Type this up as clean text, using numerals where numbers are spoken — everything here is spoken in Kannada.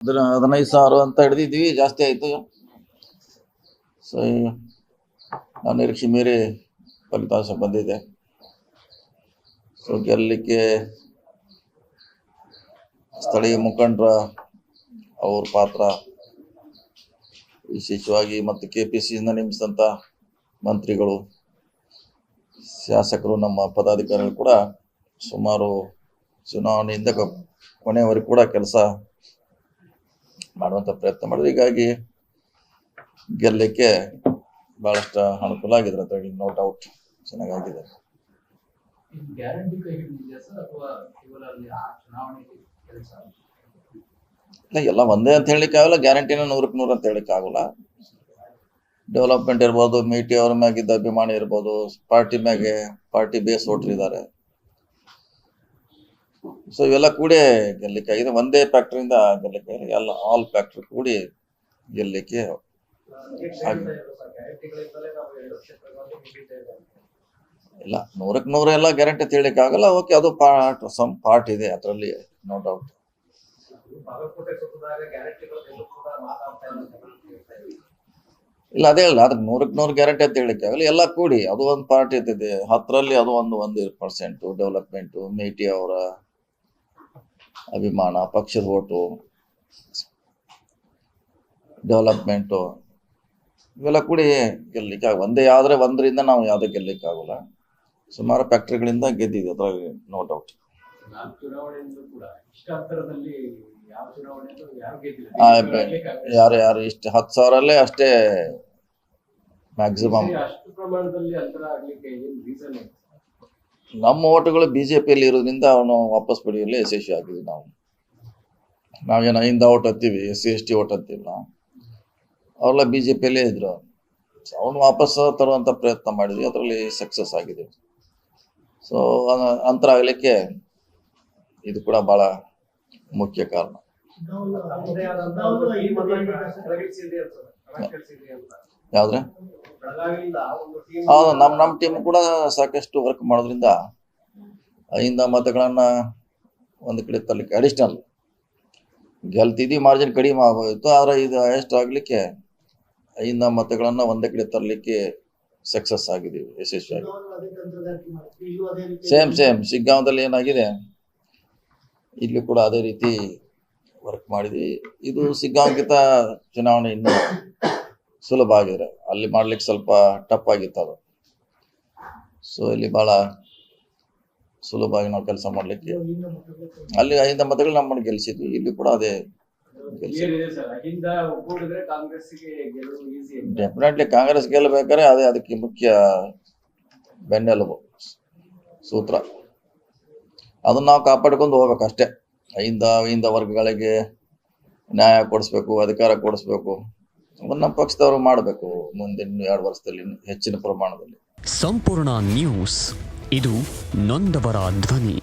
15,000 ಅಂತ ಹಿಡಿದಿದ್ವಿ, ಜಾಸ್ತಿ ಆಯಿತು. ಸೊ ನಾವು ನಿರೀಕ್ಷೆ ಮೀರಿ ಫಲಿತಾಂಶ ಬಂದಿದೆ. ಸೊ ಗೆಲ್ಲಲಿಕ್ಕೆ ಸ್ಥಳೀಯ ಮುಖಂಡರ ಅವ್ರ ಪಾತ್ರ, ವಿಶೇಷವಾಗಿ ಮತ್ತು KPCಯಿಂದ ನೇಮಿಸಿದಂಥ ಮಂತ್ರಿಗಳು, ಶಾಸಕರು, ನಮ್ಮ ಪದಾಧಿಕಾರಿಗಳು ಕೂಡ ಸುಮಾರು ಚುನಾವಣೆಯಿಂದ ಕೊನೆಯವರೆಗೂ ಕೂಡ ಕೆಲಸ ಮಾಡುವಂಥ ಪ್ರಯತ್ನ ಮಾಡಿದ್ರು. ಹೀಗಾಗಿ ಗೆಲ್ಲಲಿಕ್ಕೆ ಬಹಳಷ್ಟು ಅನುಕೂಲ ಆಗಿದೆ. ಅದರಲ್ಲಿ ನೋ ಡೌಟ್ ಚೆನ್ನಾಗಿದೆ. ಇಲ್ಲ, ಎಲ್ಲ ಒಂದೇ ಅಂತ ಹೇಳಲಿಕ್ಕೆ ಆಗಲ್ಲ, ಗ್ಯಾರಂಟಿನ 100ಕ್ಕೆ 100 ಅಂತ ಹೇಳಲಿಕ್ಕೆ ಆಗಲ್ಲ. ಡೆವಲಪ್ಮೆಂಟ್ ಇರ್ಬೋದು, ಮೇಟಿ ಅವ್ರ ಮ್ಯಾಗಿದ್ದ ಅಭಿಮಾನಿ ಇರ್ಬೋದು, ಪಾರ್ಟಿ ಬೇಸ್ ವೋಟರ್ ಇದ್ದಾರೆ. ಸೊ ಇವೆಲ್ಲ ಕೂಡಿ ಗೆಲ್ಲಲಿಕ್ಕೆ ಆಗಿದೆ. ಒಂದೇ ಫ್ಯಾಕ್ಟ್ರಿಯಿಂದ ಗೆಲ್ಲಲಿಕ್ಕೆ ಎಲ್ಲ ಆಲ್ ಫ್ಯಾಕ್ಟ್ರಿ ಕೂಡಿ ಗೆಲ್ಲಲಿಕ್ಕೆ ಇಲ್ಲ. 100ಕ್ಕೆ 100 ಎಲ್ಲ ಗ್ಯಾರಂಟಿ ಅಂತ ಹೇಳಲಿಕ್ಕೆ ಆಗಲ್ಲ. ಓಕೆ, ಅದು ಪಾರ್ಟ್ ಇದೆ ಅದರಲ್ಲಿ, ನೋ ಡೌಟ್. ಇಲ್ಲ, ಅದೇ ಇಲ್ಲ, ಅದಕ್ಕೆ 100ಕ್ಕೆ 100 ಗ್ಯಾರಂಟಿ ಅಂತ ಹೇಳಲಿಕ್ಕೆ ಆಗಲ್ಲ. ಎಲ್ಲ ಕೂಡಿ ಅದು ಒಂದು ಪಾರ್ಟ್ ಇರ್ತದೆ. 10ರಲ್ಲಿ ಅದು 1% ಡೆವಲಪ್ಮೆಂಟು, ಮೇಟಿ ಅವರ ಅಭಿಮಾನ, ಪಕ್ಷದ ಓಟು, ಡೆವಲಪ್ಮೆಂಟು, ಇವೆಲ್ಲ ಕೂಡಿ ಗೆಲ್ಲಲಿಕ್ಕೆ ಒಂದೇ. ಆದರೆ ಒಂದರಿಂದ ನಾವು ಯಾವುದೇ ಗೆಲ್ಲಲಿಕ್ಕೆ ಆಗೋಲ್ಲ. ಸುಮಾರು ಫ್ಯಾಕ್ಟ್ರಿಗಳಿಂದ ಗೆದ್ದಿದೆ, ಅದರಲ್ಲಿ ನೋ ಡೌಟ್. ಯಾರು ಇಷ್ಟು 10,000 ಅಷ್ಟೇ ಮ್ಯಾಕ್ಸಿಮಮ್. ನಮ್ಮ ಓಟುಗಳು BJPಯಲ್ಲಿ ಇರೋದ್ರಿಂದ ಅವನು ವಾಪಸ್ ಪಡೆಯುವಲ್ಲಿ ಯಶಸ್ವಿ ಆಗಿದ್ವಿ. ನಾವೇನು 5 ಓಟ್ ಹತ್ತೀವಿ, SC/ST ಓಟ್ ಹತ್ತಿಲ್ಲ, ಅವರೆಲ್ಲ BJPಯಲ್ಲೇ ಇದ್ರು. ಅವನು ವಾಪಸ್ ತರುವಂಥ ಪ್ರಯತ್ನ ಮಾಡಿದ್ವಿ, ಅದರಲ್ಲಿ ಸಕ್ಸಸ್ ಆಗಿದೆ. ಸೊ ಅಂತರ ಆಗಲಿಕ್ಕೆ ಇದು ಕೂಡ ಬಹಳ ಮುಖ್ಯ ಕಾರಣ. ಯಾವ್ದ್ರೆ ಹೌದು, ನಮ್ಮ ಟೀಮ್ ಕೂಡ ಸಾಕಷ್ಟು ವರ್ಕ್ ಮಾಡೋದ್ರಿಂದ 5 ಮತಗಳನ್ನ ಒಂದು ಕಡೆ ತರಲಿಕ್ಕೆ ಅಡಿಷನಲ್ ಗೆಲ್ತಿದ್ವಿ, ಮಾರ್ಜಿನ್ ಕಡಿಮೆ ಆಗೋಯ್ತು. ಆದರೆ ಇದು ಹೈಯೆಸ್ಟ್ ಆಗಲಿಕ್ಕೆ 5 ಮತಗಳನ್ನ ಒಂದೇ ಕಡೆ ತರಲಿಕ್ಕೆ ಸಕ್ಸಸ್ ಆಗಿದ್ದೀವಿ, ಯಶಸ್ವಿಯಾಗಿ. ಸೇಮ್ ಶಿಗ್ಗಾಂವದಲ್ಲಿ ಏನಾಗಿದೆ, ಇಲ್ಲಿ ಕೂಡ ಅದೇ ರೀತಿ ವರ್ಕ್ ಮಾಡಿದ್ವಿ. ಇದು ಶಿಗ್ಗಾಂವ್ಗಿಂತ ಚುನಾವಣೆ ಇನ್ನೂ ಸುಲಭ ಆಗಿದೆ. ಅಲ್ಲಿ ಮಾಡ್ಲಿಕ್ಕೆ ಸ್ವಲ್ಪ ಟಫ್ ಆಗಿತ್ತು ಅದು. ಸೊ ಇಲ್ಲಿ ಬಹಳ ಸುಲಭವಾಗಿ ನಾವು ಕೆಲಸ ಮಾಡ್ಲಿಕ್ಕೆ, ಅಲ್ಲಿ 5 ಮತಗಳು ನಮ್ಮನ್ನು ಗೆಲ್ಸಿದ್ವಿ. ಇಲ್ಲಿ ಕೂಡ ಅದೇ ಡೆಫಿನೆಟ್ಲಿ ಕಾಂಗ್ರೆಸ್ ಗೆಲ್ಲಬೇಕಾದ್ರೆ ಅದೇ ಅದಕ್ಕೆ ಮುಖ್ಯ ಬೆನ್ನೆಲುಬು ಸೂತ್ರ. ಅದನ್ನ ನಾವು ಕಾಪಾಡ್ಕೊಂಡು ಹೋಗ್ಬೇಕಷ್ಟೇ. 5 ವರ್ಗಗಳಿಗೆ ನ್ಯಾಯ ಕೊಡಿಸ್ಬೇಕು, ಅಧಿಕಾರ ಕೊಡಿಸ್ಬೇಕು. ಅದನ್ನ ಪಕ್ಷದವರು ಮಾಡಬೇಕು ಮುಂದಿನ 2 ವರ್ಷದಲ್ಲಿ ಹೆಚ್ಚಿನ ಪ್ರಮಾಣದಲ್ಲಿ. ಸಂಪೂರ್ಣ ನ್ಯೂಸ್, ಇದು ನೊಂದವರ ಧ್ವನಿ.